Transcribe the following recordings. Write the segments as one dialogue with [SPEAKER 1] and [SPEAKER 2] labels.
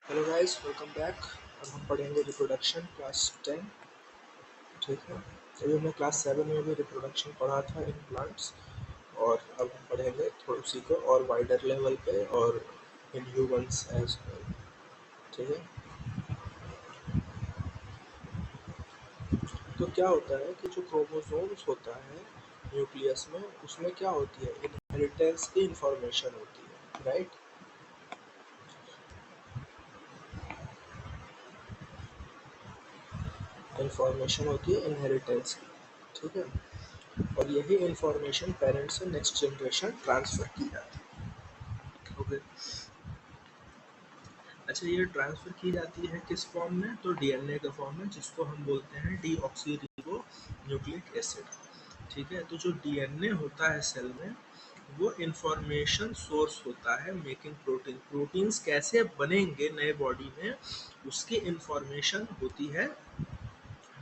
[SPEAKER 1] Hello guys, welcome back. अब हम पढ़ेंगे रिप्रोडक्शन क्लास 10। ठीक है। अभी हमने क्लास 7 में भी रिप्रोडक्शन पढ़ा था इन प्लांट्स, और अब हम पढ़ेंगे थोड़ी सी को और वाइडर लेवल पे और इन ह्यूमंस एज वेल। ठीक है। तो क्या होता है कि जो क्रोमोसोम्स होता है न्यूक्लियस में, उसमें क्या होती है, इनहेरिटेंस की इंफॉर्मेशन होती है, राइट। इंफॉर्मेशन होती है इनहेरिटेंस की। ठीक है। और यही इंफॉर्मेशन पेरेंट्स से नेक्स्ट जनरेशन ट्रांसफर की जाती है। ओके। अच्छा, ये ट्रांसफर की जाती है किस फॉर्म में? तो डीएनए के फॉर्म में, जिसको हम बोलते हैं डीऑक्सीरिबो न्यूक्लिक एसिड। ठीक है। तो जो डीएनए होता है सेल में, वो इंफॉर्मेशन सोर्स होता है मेकिंग प्रोटीन। प्रोटीन्स कैसे बनेंगे नए बॉडी में, उसकी इंफॉर्मेशन होती है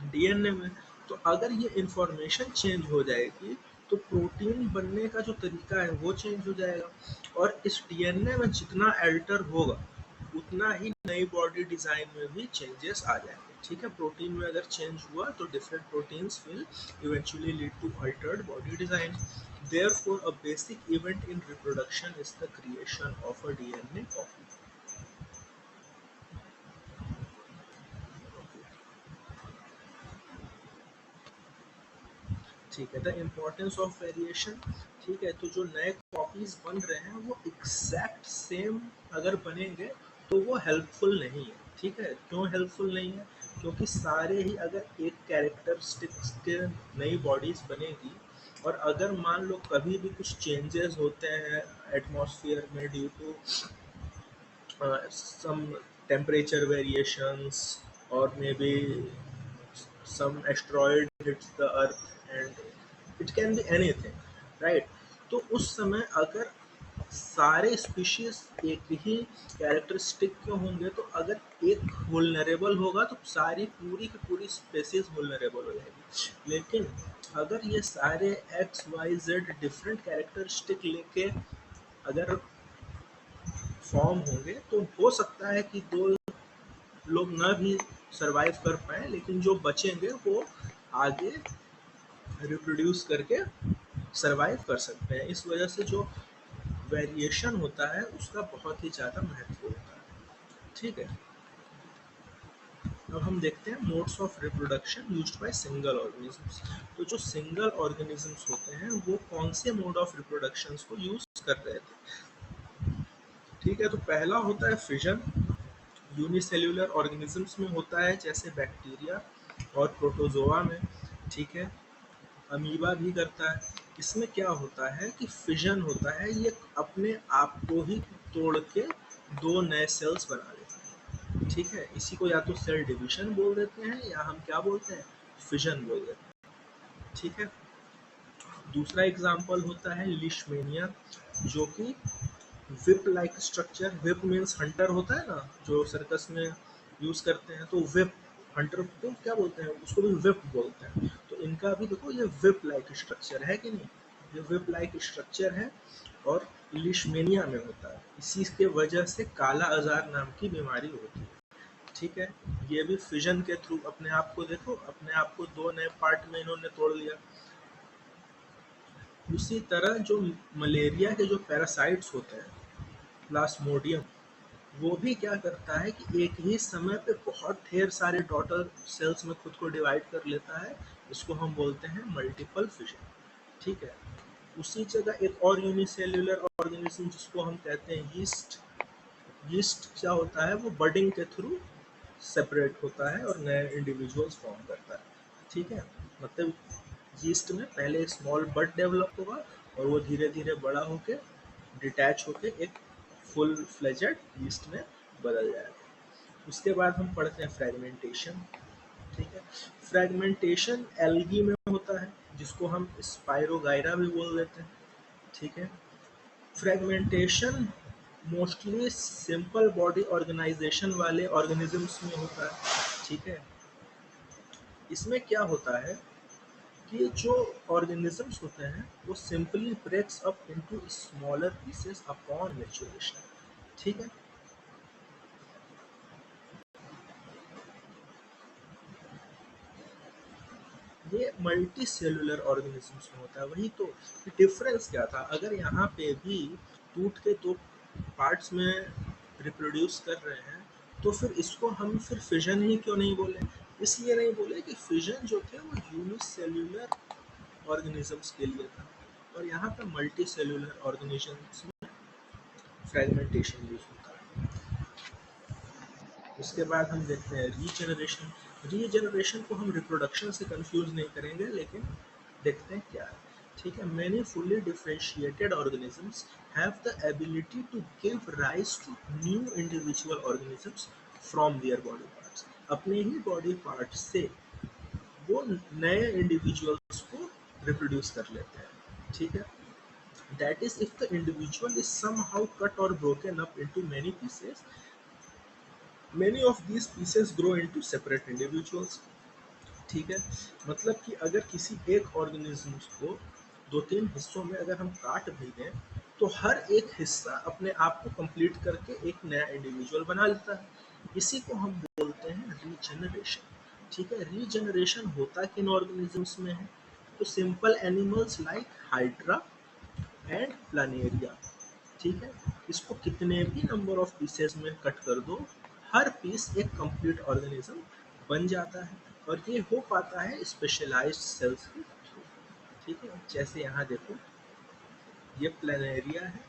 [SPEAKER 1] डीएनए में। तो अगर ये इंफॉर्मेशन चेंज हो जाएगी तो प्रोटीन बनने का जो तरीका है वो चेंज हो जाएगा, और इस डीएनए में जितना अल्टर होगा उतना ही नई बॉडी डिजाइन में भी चेंजेस आ जाएंगे। ठीक है। प्रोटीन में अगर चेंज हुआ तो different proteins will eventually lead to altered body design. Therefore, a basic event in reproduction is the creation of a DNA copy. ठीक है। The importance of variation. ठीक है। तो जो नए कॉपीज बन रहे हैं वो एग्जैक्ट सेम अगर बनेंगे तो वो हेल्पफुल नहीं है। ठीक है। क्यों हेल्पफुल नहीं है? क्योंकि सारे ही अगर एक कैरेक्टरिस्टिक्स के नई बॉडीज बनेगी, और अगर मान लो कभी भी कुछ चेंजेस होते हैं एटमॉस्फेयर में due to some temperature variations, or maybe some asteroid hits the earth, and it can be anything, right? तो उस समय अगर सारे स्पीशीज एक ही कैरेक्टरिस्टिक के होंगे, तो अगर एक वुलनरेबल होगा तो सारी पूरी की पूरी स्पेसीज वुलनरेबल हो जाएगी। लेकिन अगर ये सारे X Y Z different characteristic लेके अगर फॉर्म होंगे तो हो सकता है कि दो लोग न भी सरवाइव कर पाए, लेकिन जो बचेंगे वो आगे रिप्रोड्यूस करके सरवाइव कर सकते हैं। इस वजह से जो वेरिएशन होता है उसका बहुत ही ज़्यादा महत्व होता है। ठीक है। अब हम देखते हैं modes of reproduction used by single organisms. तो जो सिंगल ऑर्गेनिजम्स होते हैं वो कौन से मोड ऑफ रिप्रोडक्शन को यूज कर रहे थे? ठीक है। तो पहला होता है फिजन। यूनिसेल्युलर ऑर्गेनिजम्स में होता है, जैसे बैक्टीरिया और प्रोटोजोआ में। ठीक है। अमीबा भी करता है। इसमें क्या होता है कि फिजन होता है, ये अपने आप को ही तोड़ के दो नए सेल्स बना लेता है। ठीक है। इसी को या तो सेल डिवीजन बोल देते हैं या हम क्या बोलते हैं, फिजन बोल देते हैं। ठीक है। दूसरा एग्जाम्पल होता है लिशमेनिया, जो कि whip like structure. Whip means Hunter होता है ना, जो सर्कस में यूज करते हैं, तो विप हंटर को क्या बोलते हैं, उसको भी विप बोलते हैं। तो इनका भी देखो ये विप लाइक स्ट्रक्चर है कि नहीं, ये विप लाइक स्ट्रक्चर है और लिशमेनिया में होता है। इसी के वजह से काला आजार नाम की बीमारी होती है। ठीक है। ये भी फिजन के थ्रू अपने आप को देखो, अपने आप को दो नए पार्ट में इन्होंने तोड़ लिया। उसी तरह जो मलेरिया के जो पैरासाइट्स होते हैं, प्लाज्मोडियम, वो भी क्या करता है कि एक ही समय पे बहुत ढेर सारे डॉटर सेल्स में खुद को डिवाइड कर लेता है। इसको हम बोलते हैं मल्टीपल फिशन। ठीक है। उसी जगह एक और यूनिसेल्युलर ऑर्गेनिज्म जिसको हम कहते हैं यीस्ट। यीस्ट क्या होता है, वो बडिंग के थ्रू सेपरेट होता है और नए इंडिविजुअल्स फॉर्म करता है। ठीक है। मतलब यीस्ट में पहले एक स्मॉल बड डेवलप होगा और वो धीरे धीरे बड़ा होके डिटैच होके एक फुल फ्लेजेड यीस्ट में बदल जाएगा। उसके बाद हम पढ़ते हैं फ्रेगमेंटेशन। ठीक है। फ्रेगमेंटेशन एल्गी में होता है, जिसको हम स्पाइरोगाइरा भी बोल देते हैं। ठीक है। Fragmentation mostly simple body organisation वाले ऑर्गेनिजम्स में होता है। ठीक है। इसमें क्या होता है कि जो ऑर्गेनिजम्स होते हैं वो simply breaks up into smaller pieces upon maturation. ठीक है। ये मल्टी सेलुलर ऑर्गेनिजम्स में होता है। वही तो डिफरेंस क्या था, अगर यहाँ पे भी टूट के दो पार्ट्स में रिप्रोड्यूस कर रहे हैं तो फिर इसको हम फिर फिजन ही क्यों नहीं बोले? इसलिए नहीं बोले कि फिजन जो थे वो यूनिसेल्युलर ऑर्गेनिजम्स के लिए था, और यहाँ पे मल्टी सेलुलर ऑर्गेनिजम्स में फ्रेगमेंटेशन यूज होता है। उसके बाद हम देखते हैं रीजनरेशन। रीजनरेशन को हम रिप्रोडक्शन से कंफ्यूज नहीं करेंगे, लेकिन देखते हैं क्या है। ठीक है, many fully differentiated organisms have the ability to give rise to new individual organisms from their body parts. अपने ही बॉडी पार्ट से वो नए इंडिविजुअल्स को रिप्रोड्यूस कर लेते हैं। ठीक है, that is if the individual is somehow cut or broken up into many pieces, many of these pieces grow into separate individuals। ठीक है, मतलब कि अगर किसी एक ऑर्गेनिज्म को दो तीन हिस्सों में अगर हम काट भी दें तो हर एक हिस्सा अपने आप को कंप्लीट करके एक नया इंडिविजुअल बना लेता है। इसी को हम बोलते हैं रीजनरेशन। ठीक है, रीजनरेशन होता किन ऑर्गेनिजम्स में है? तो simple animals like hydra and Planaria. ठीक है, इसको कितने भी नंबर ऑफ पीसेस में कट कर दो, हर पीस एक कंप्लीट ऑर्गेनिज्म बन जाता है, और ये हो पाता है स्पेशलाइज्ड सेल्स के थ्रू। ठीक है, जैसे यहाँ देखो, ये प्लानेरिया है,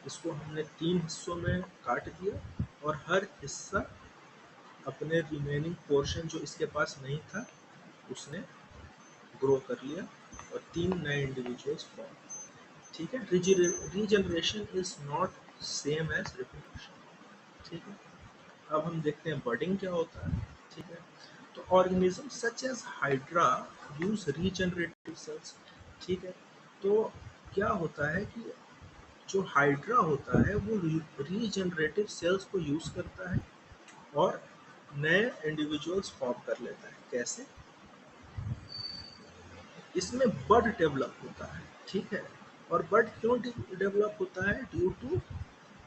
[SPEAKER 1] इसको हमने तीन हिस्सों में काट दिया और हर हिस्सा अपने रिमेनिंग पोर्शन जो इसके पास नहीं था उसने ग्रो कर लिया और तीन नए इंडिविजुअल्स फॉर्म। ठीक है, regeneration is not same as reproduction. ठीक है, अब हम देखते हैं बर्डिंग क्या होता है। ठीक है, तो organism such as hydra use regenerative cells. ठीक है, तो क्या होता है कि जो हाइड्रा होता है वो रीजनरेटिव सेल्स को यूज करता है और नए इंडिविजुअल्स फॉर्म कर लेता है। कैसे? इसमें बड डेवलप होता है। ठीक है, और बड क्यों डेवलप होता है? Due to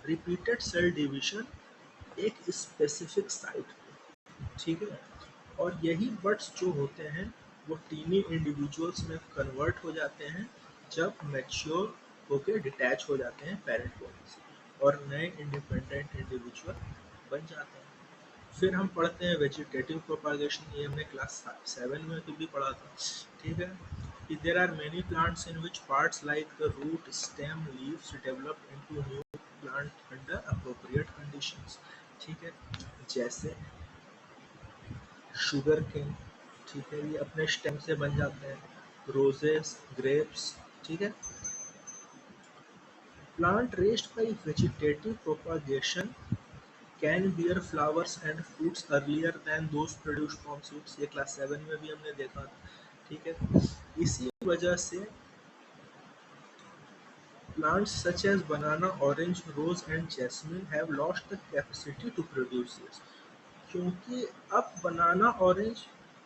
[SPEAKER 1] repeated cell division एक स्पेसिफिक साइट पे। ठीक है, और यही बड्स जो होते हैं वो टीनी इंडिविजुअल्स में कन्वर्ट हो जाते हैं जब मैच्योर होके डिटैच हो जाते हैं पेरेंट बॉडी से और नए इंडिपेंडेंट इंडिविजुअल बन जाते हैं। फिर हम पढ़ते हैं वेजिटेटिव प्रोपागेशन, ये हमने क्लास 7 में भी पढ़ा था। ठीक है, कि there are many plants in which parts like the root, stem, leaves develop into new plant under appropriate conditions। ठीक है, जैसे शुगर केन। ठीक है, ये अपने स्टेम से बन जाते हैं। Roses, grapes. ठीक है, plant raised by vegetative propagation can bear flowers and fruits earlier than those produced from seeds, ये क्लास 7 में भी हमने देखा था। ठीक है, इसी वजह से plants such as banana, orange, rose and jasmine have lost the capacity to produce seeds। क्योंकि अब बनाना, ऑरेंज,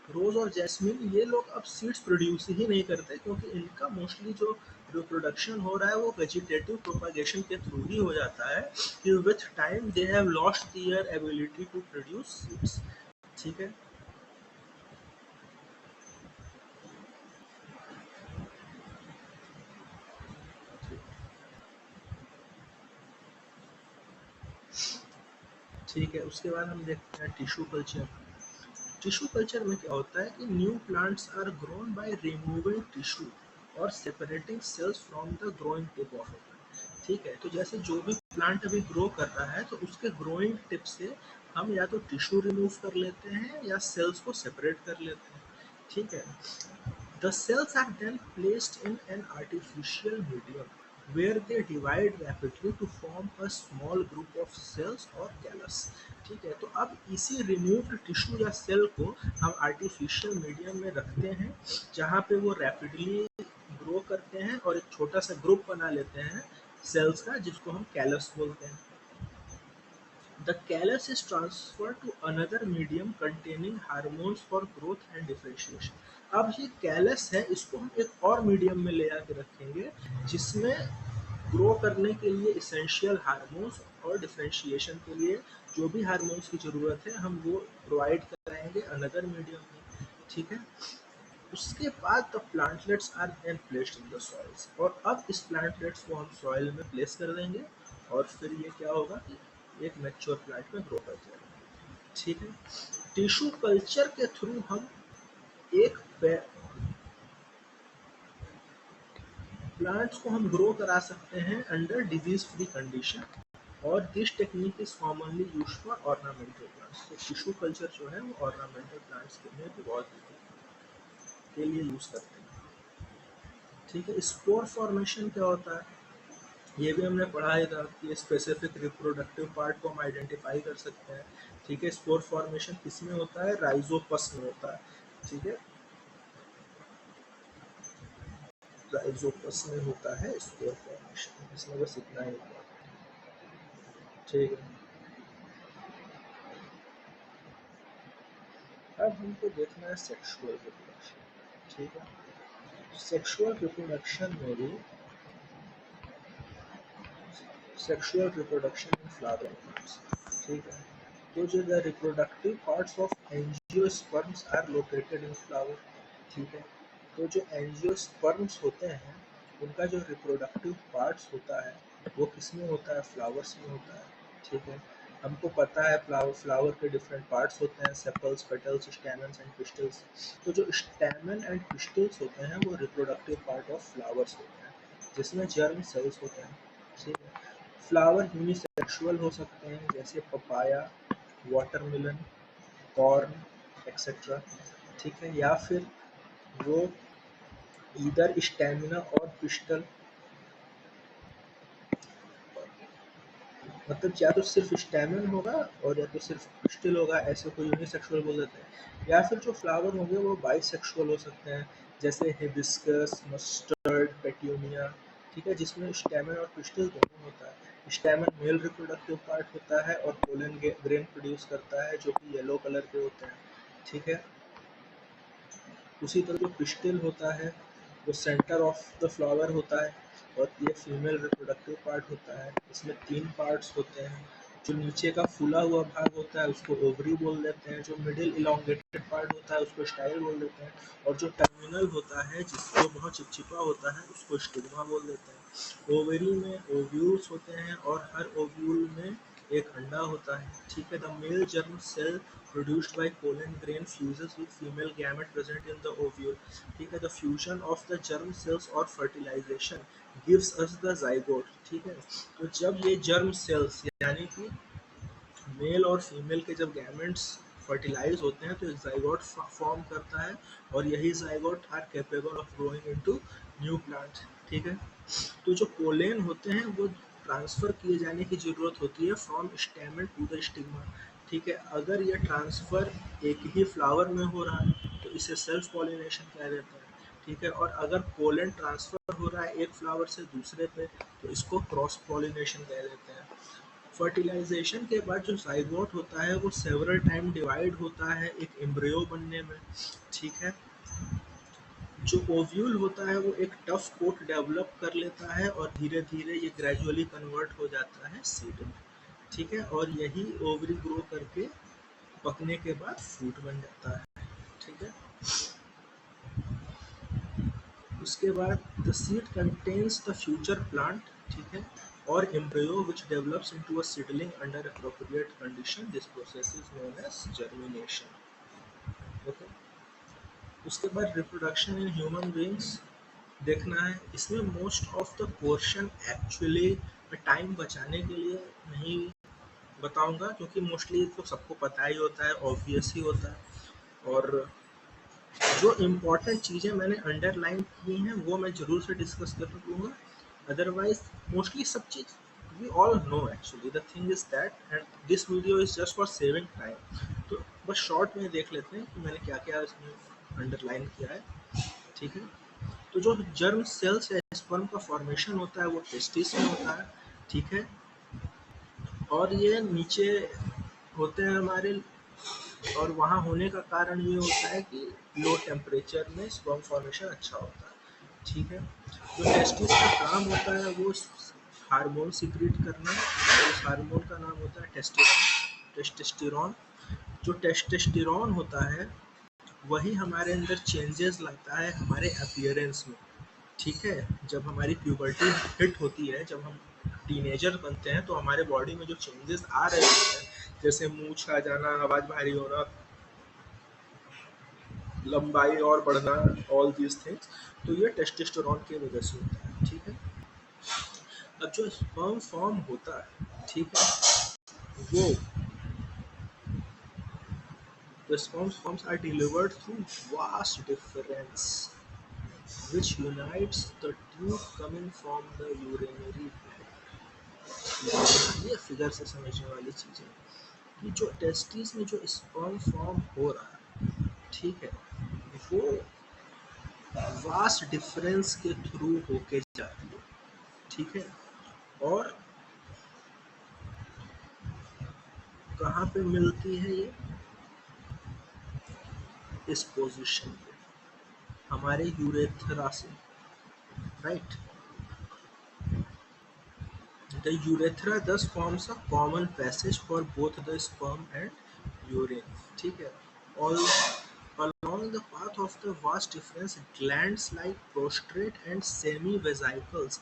[SPEAKER 1] रोज और जैस्मिन ये लोग अब सीड्स प्रोड्यूस ही नहीं करते, क्योंकि इनका मोस्टली जो रिप्रोडक्शन हो रहा है वो वेजिटेटिव प्रोपागेशन के थ्रू ही हो जाता है, कि with time they have lost their ability to produce seeds. ठीक है, ठीक है, उसके बाद हम देखते हैं टिश्यू कल्चर। टिश्यू कल्चर में क्या होता है कि new plants are grown by removing tissue और separating cells from the growing tip of it. ठीक है, तो जैसे जो भी प्लांट अभी ग्रो कर रहा है तो उसके ग्रोइंग टिप से हम या तो टिश्यू रिमूव कर लेते हैं या सेल्स को सेपरेट कर लेते हैं। ठीक है, the cells are then placed in an artificial medium where they divide rapidly to form a small group of cells or callus। ठीक है, तो अब इसी रिमूव्ड टिश्यू या सेल को हम आर्टिफिशियल मीडियम में रखते हैं जहाँ पे वो रैपिडली ग्रो करते हैं और एक छोटा सा ग्रुप बना लेते हैं सेल्स का, जिसको हम कैलस बोलते हैं। The callus is transferred to another medium containing hormones for growth and differentiation। अब ये कैलस है, इसको हम एक और मीडियम में ले आके रखेंगे जिसमें ग्रो करने के लिए इसेंशियल हार्मोन्स और डिफरेंशिएशन के लिए जो भी हार्मोन्स की ज़रूरत है हम वो प्रोवाइड कराएंगे अनदर मीडियम में। ठीक है, उसके बाद the plantlets are then placed in the soils, और अब इस प्लांटलेट्स को हम सॉइल में प्लेस कर देंगे और फिर ये क्या होगा कि एक मैच्योर प्लांट में ग्रो कर जाएगा। ठीक है। टिश्यू कल्चर के थ्रू हम एक प्लांट्स को हम ग्रो करा सकते हैं अंडर डिजीज फ्री कंडीशन, और this technique is commonly used for ornamental plants. तो टिश्यू कल्चर जो है वो ऑर्नामेंटल प्लांट्स के लिए भी बहुत के लिए यूज करते हैं। ठीक है। स्पोर फॉर्मेशन क्या होता है, ये भी हमने पढ़ा ही था कि स्पेसिफिक रिप्रोडक्टिव पार्ट को हम आइडेंटिफाई कर सकते हैं। ठीक है। स्पोर फॉर्मेशन किस में होता है, राइजोपस में होता है। ठीक है। राइजोपस में होता है स्पोर फॉर्मेशन, इसमें बस इतना ही होता है। ठीक है। अब हमको देखना है सेक्सुअल रिप्रोडक्शन। ठीक है। सेक्सुअल रिप्रोडक्शन में भी sexual reproduction in flowering plants. ठीक है। तो जो the reproductive parts of angiosperms are located in flower. ठीक है। तो जो एंजियोस्पर्म्स होते हैं उनका जो रिप्रोडक्टिव पार्ट्स होता है वो किस में होता है, फ्लावर्स में होता है। ठीक है। हमको पता है फ्लावर के डिफरेंट पार्ट्स होते हैं, सेपल्स, पेटल्स, स्टैमेंस एंड पिस्टल्स। तो जो स्टैमेन एंड पिस्टल्स होते हैं वो रिप्रोडक्टिव पार्ट ऑफ फ्लावर्स होते हैं, जिसमें जर्म सेल्स होते हैं। ठीक है। फ्लावर यूनिसेक्सुअल हो सकते हैं, जैसे पपाया, वाटरमेलन, कॉर्न एक्सेट्रा। ठीक है। या फिर वो इधर स्टैमिना और पिस्टल, मतलब या तो सिर्फ स्टैमिन होगा और या तो सिर्फ पिस्टल होगा, ऐसे कोई यूनिसेक्सुअल बोल देते हैं। या फिर जो फ्लावर होंगे वो बाइसेक्सुअल हो सकते हैं, जैसे हिबिस्कस, मस्टर्ड, पेट्यूनिया। ठीक है। जिसमें स्टैमिन और पिस्टल दोनों होता है। स्टैमिन मेल रिप्रोडक्टिव पार्ट होता है और पोलन ग्रेन प्रोड्यूस करता है जो कि येलो कलर के होते हैं। ठीक है। उसी तरह जो पिस्टिल होता है वो सेंटर ऑफ द फ्लावर होता है, और ये फीमेल रिप्रोडक्टिव पार्ट होता है। इसमें 3 पार्ट्स होते हैं। जो नीचे का फूला हुआ भाग होता है उसको ओवरी बोल देते हैं, जो मिडिल इलोंगेटेड पार्ट होता है उसको स्टाइल बोल देते हैं, और जो टर्मिनल होता है जिसको बहुत चिपचिपा होता है उसको स्टिग्मा बोल देते हैं। ओवरी में ओव्यूल्स होते हैं और हर ओव्यूल में एक अंडा होता है। ठीक है। The male germ cell produced by pollen grain fuses with female gamete present in the ovule. ठीक है। The fusion of the germ cells or fertilization gives us the zygote। ठीक है। तो जब ये germ cells यानी कि मेल और फीमेल के जब गैमेट्स फर्टिलाइज होते हैं तो जाइगोट फॉर्म करता है, और यही zygote are capable of growing into new plant. ठीक है। तो जो पोलेन होते हैं वो ट्रांसफर किए जाने की जरूरत होती है from stamen to the stigma. ठीक है। अगर ये ट्रांसफर एक ही फ्लावर में हो रहा है तो इसे सेल्फ पॉलिनेशन कह देते हैं। ठीक है। और अगर पोलन ट्रांसफर हो रहा है एक फ्लावर से दूसरे पे तो इसको क्रॉस पॉलिनेशन कह देते हैं। फर्टिलाइजेशन के बाद जो जाइगोट होता है वो सेवरल टाइम डिवाइड होता है एक एम्ब्रियो बनने में। ठीक है। जो ओव्यूल होता है वो एक टफ कोट डेवलप कर लेता है और धीरे धीरे ये ग्रेजुअली कन्वर्ट हो जाता है सीड में। ठीक है। और यही ओवरी ग्रो करके पकने के बाद फ्रूट बन जाता है। ठीक है। उसके बाद the seed contains the future plant. ठीक है। और embryo which develops into a seedling under appropriate condition. This process is known as germination. Okay. उसके बाद रिप्रोडक्शन इन ह्यूमन बीइंग्स देखना है। इसमें most of the portion actually मैं time बचाने के लिए नहीं बताऊंगा, क्योंकि मोस्टली तो सबको पता ही होता है, ऑब्वियस ही होता है। और जो इम्पोर्टेंट चीज़ें मैंने अंडरलाइन की हैं वो मैं ज़रूर से डिस्कस कर लूँगा। अदरवाइज मोस्टली सब चीज़ we all know actually. The thing is that and this video is just for saving time. तो बस शॉर्ट में देख लेते हैं कि मैंने क्या क्या इसमें अंडरलाइन किया है। ठीक है। तो जो जर्म सेल्स या स्पर्म का फॉर्मेशन होता है वो टेस्टिस में होता है। ठीक है। और ये नीचे होते हैं हमारे, और वहाँ होने का कारण ये होता है कि लो टेम्परेचर में स्पर्म फॉर्मेशन अच्छा होता है। ठीक है। जो टेस्टिस का काम होता है वो हार्मोन सिक्रीट करना, और उस हार्मोन का नाम होता है टेस्टोस्टेरोन। जो टेस्टोस्टेरोन होता है वही हमारे अंदर चेंजेस लाता है हमारे अपीयरेंस में। ठीक है, जब हमारी प्यूबर्टी हिट होती है, जब हम टीनेजर बनते हैं, तो हमारे बॉडी में जो चेंजेस आ रहे होते हैं, जैसे मूंछ आ जाना, आवाज भारी होना, लंबाई और बढ़ना, ऑल दीज थिंग्स, तो ये टेस्टोस्टेरोन की वजह से होता है। ठीक है, अब जो स्पर्म फॉर्म होता है, ठीक है, वो the sperm forms are delivered through vast difference which unites the tube coming from the urinary bladder। ये फिगर से समझने वाली चीज है कि जो टेस्टिस में जो स्पर्म फॉर्म हो रहा है, ठीक है, वो वास्ट डिफरेंस के थ्रू होके जाती है। ठीक है, और कहाँ पे मिलती है ये? इस पोजीशन पे, हमारे यूरेथ्रा से, right. The urethra thus forms a common passage for both the sperm and urine। ठीक है, all along the path of the vas difference, glands like prostate and semi-vesicles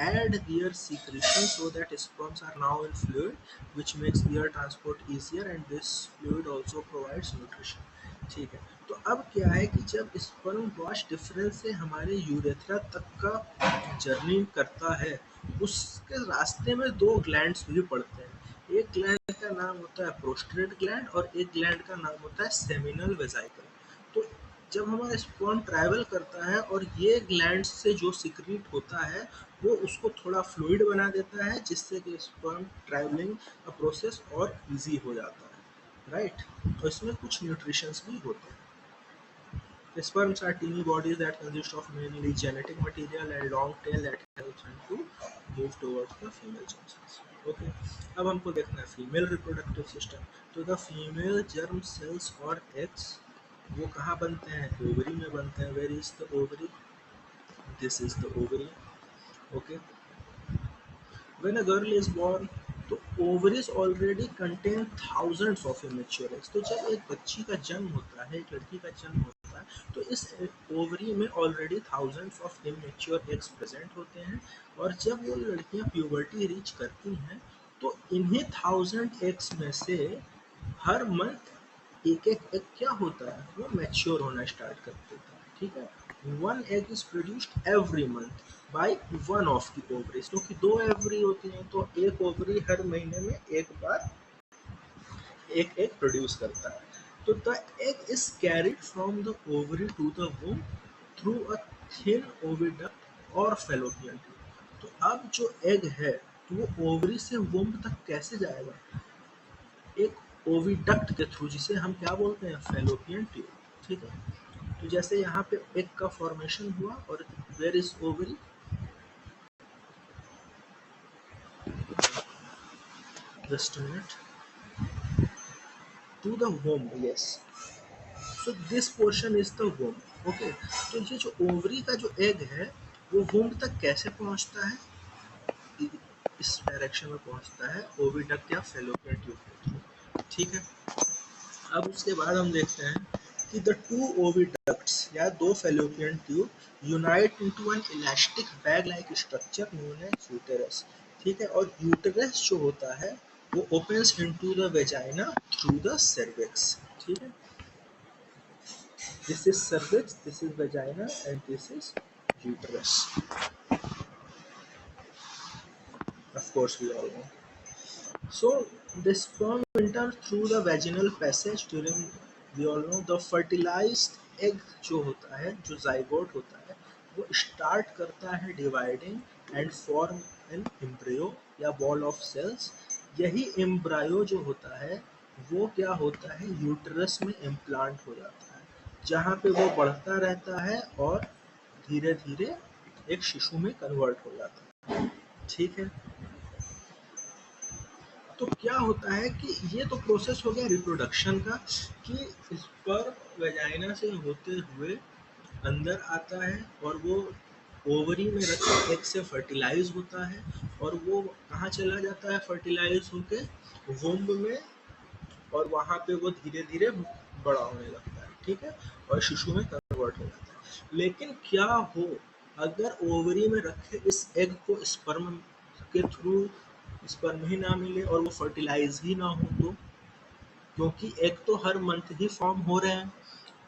[SPEAKER 1] add their secretion so that sperms are now in fluid, which makes their transport easier, and this fluid also provides nutrition। ठीक है, तो अब क्या है कि जब sperm wash difference से हमारे यूरेथ्रा तक का जर्नी करता है, उसके रास्ते में दो ग्लैंड्स भी पड़ते हैं। एक ग्लैंड का नाम होता है प्रोस्टेट ग्लैंड और एक ग्लैंड का नाम होता है सेमिनल वेसाइकल। तो जब हमारा स्पर्म ट्रैवल करता है और ये ग्लैंड से जो सिक्रीट होता है, वो उसको थोड़ा फ्लूइड बना देता है, जिससे कि स्पर्म ट्रैवलिंग का प्रोसेस और इजी हो जाता है, राइट। तो इसमें कुछ न्यूट्रिशंस भी होते हैं। Sperms are teeny bodies that consist of mainly genetic material and long tail that helps them to move towards the female germ cells। Okay, अब हमको देखना है फीमेल रिप्रोडक्टिव सिस्टम। तो द फीमेल जर्म सेल्स और eggs वो कहाँ बनते हैं? ओवरी में बनते हैं। Where is the ovary? This is the ovary. Okay, when a girl is born, तो ovaries already contain thousands of immature eggs। तो जब एक बच्ची का जन्म होता है, एक लड़की का जन्म होता है, तो इस ओवरी में already thousands of immature eggs present होते हैं। और जब वो लड़कियां प्यूबर्टी रीच करती हैं, तो इन्हीं 1000 एग्स में से हर मंथ एक एक एग क्या होता है? वो मैच्योर होना स्टार्ट कर देता है। ठीक है, one egg is produced every month by one of the ovaries, क्योंकि दो ओवरी होती हैं, तो एक ओवरी हर महीने में एक बार एक एग प्रोड्यूस करता है। तो the egg is carried from the ovary to the womb through a thin oviduct और फेलोपियन ट्यूब। तो अब जो एग है, तो वो ओवरी से वूम तक कैसे जाएगा? एक ओविडक्ट के थ्रू, जिसे हम क्या बोलते हैं? Fallopian tube. ठीक है, तो जैसे यहाँ पे एग का फॉर्मेशन हुआ, और where is ovary? Just a minute. To the womb, yes. So this portion is the womb। Okay, तो ये जो ओवरी का जो एग है, वो वुम्ब तक कैसे पहुंचता है? इस डायरेक्शन में पहुंचता है, ओविडक्ट या फेलोपियन ट्यूब के थ्रू। ठीक है, अब उसके बाद हम देखते हैं कि द टू ओविडक्ट्स या दो fallopian tube unite into an elastic bag like structure known as uterus. ठीक है, और यूटेरस जो होता है, वो opens into the vagina through the cervix. ठीक है, this is cervix, this is vagina and this is uterus. Of course we all know. So the sperm enter through the vaginal passage during, we all know, the fertilized egg जो होता है, जो zygote होता है, वो start करता है dividing and form an embryo या ball of cells। यही embryo जो होता है, वो क्या होता है? यूट्रस में इम्प्लांट हो जाता है, जहाँ पे वो बढ़ता रहता है और धीरे धीरे एक शिशु में कन्वर्ट हो जाता है। ठीक है, तो क्या होता है कि ये तो प्रोसेस हो गया रिप्रोडक्शन का, कि स्पर्म वेजाइना से होते हुए अंदर आता है, और वो ओवरी में रखे एग से फर्टिलाइज होता है, और वो कहाँ चला जाता है फर्टिलाइज होके? वुम्ब में, और वहाँ पे वो धीरे धीरे बड़ा होने लगता है। ठीक है, और शिशु में कन्वर्ट हो जाता है। लेकिन क्या हो अगर ओवरी में रखे इस एग को स्पर्म के थ्रू स्पर्म ही ना मिले और वो फर्टिलाइज ही ना हो तो, क्योंकि एग तो हर मंथ ही फॉर्म हो रहे हैं,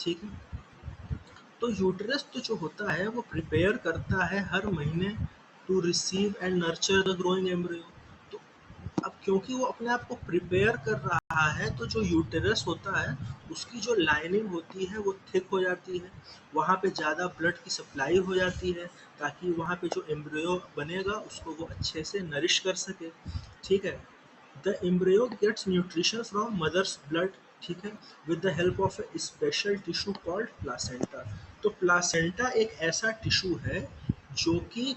[SPEAKER 1] ठीक है। तो यूटेरस तो जो होता है वो प्रिपेयर करता है हर महीने to receive and nurture the growing embryo. तो अब क्योंकि वो अपने आप को प्रिपेयर कर रहा है, तो जो यूटेरस होता है उसकी जो लाइनिंग होती है वो थिक हो जाती है, वहाँ पे ज़्यादा ब्लड की सप्लाई हो जाती है, ताकि वहाँ पे जो एम्ब्रियो बनेगा उसको वो अच्छे से नरिश कर सके, ठीक है। The embryo gets nutrition from mother's blood, ठीक है, with the help of a special tissue called placenta. तो प्लासेंटा एक ऐसा टिश्यू है जो कि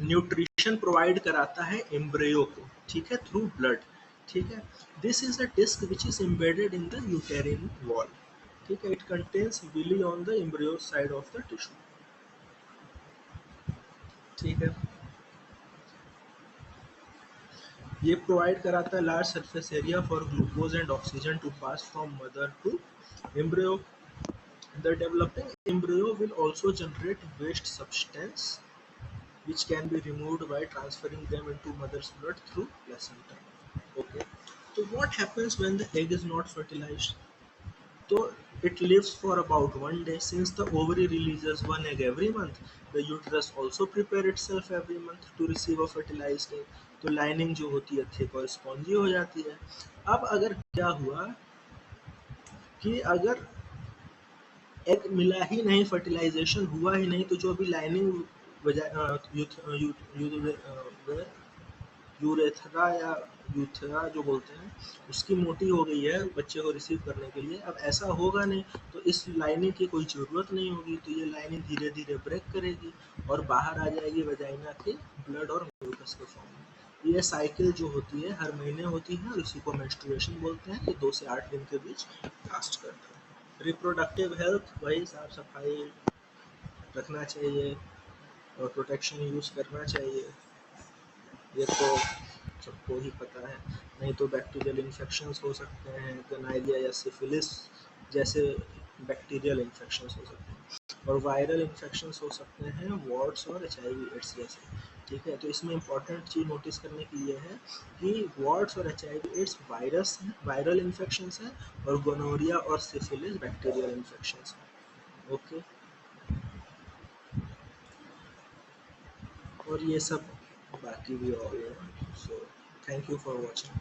[SPEAKER 1] न्यूट्रिशन प्रोवाइड कराता है एम्ब्रियो को, ठीक है, थ्रू ब्लड, ठीक है। This is a disc which is embedded in the uterine wall, ठीक है। It contains villi on the embryo side of the tissue, ठीक है। ये प्रोवाइड कराता है large surface area for glucose and oxygen to pass from mother to embryo. The developing embryo will also generate waste substance which can be removed by transferring them into mother's blood through placenta. Okay. So what happens when the egg is not fertilized? So it lives for about 1 day. Since the ovary releases one egg every month, the uterus also prepare itself every month to receive a fertilized egg. तो lining जो होती है thick और spongy हो जाती है। अब अगर क्या हुआ कि अगर एग मिला ही नहीं, फर्टिलाइजेशन हुआ ही नहीं, तो जो अभी लाइनिंग यूरेथ्रा या यूथरा जो बोलते हैं उसकी मोटी हो गई है बच्चे को रिसीव करने के लिए, अब ऐसा होगा नहीं, तो इस लाइनिंग की कोई ज़रूरत नहीं होगी, तो ये लाइनिंग धीरे धीरे ब्रेक करेगी और बाहर आ जाएगी वजाइना के ब्लड और म्यूकस के फॉर्म में। ये साइकिल जो होती है हर महीने होती है और इसी को मेंस्ट्रुएशन बोलते हैं। ये 2 से 8 दिन के बीच लास्ट करता है। रिप्रोडक्टिव हेल्थ, वही साफ सफाई रखना चाहिए और प्रोटेक्शन यूज़ करना चाहिए, ये तो सबको ही पता है। नहीं तो बैक्टीरियल इन्फेक्शंस हो सकते हैं, गनाइलिया या सिफिलिस जैसे बैक्टीरियल इन्फेक्शंस हो सकते हैं, और वायरल इन्फेक्शंस हो सकते हैं, वॉर्ड्स और HIV एड्स जैसे, ठीक है। तो इसमें इंपॉर्टेंट चीज़ नोटिस करने की ये है कि वॉर्ड्स और HIV एड्स वायरस हैं, वायरल इन्फेक्शंस हैं, और गोनोरिया और सिफिलिस बैक्टीरियल इन्फेक्शंस हैं। ओके, और ये सब बाकी भी और, so thank you for watching.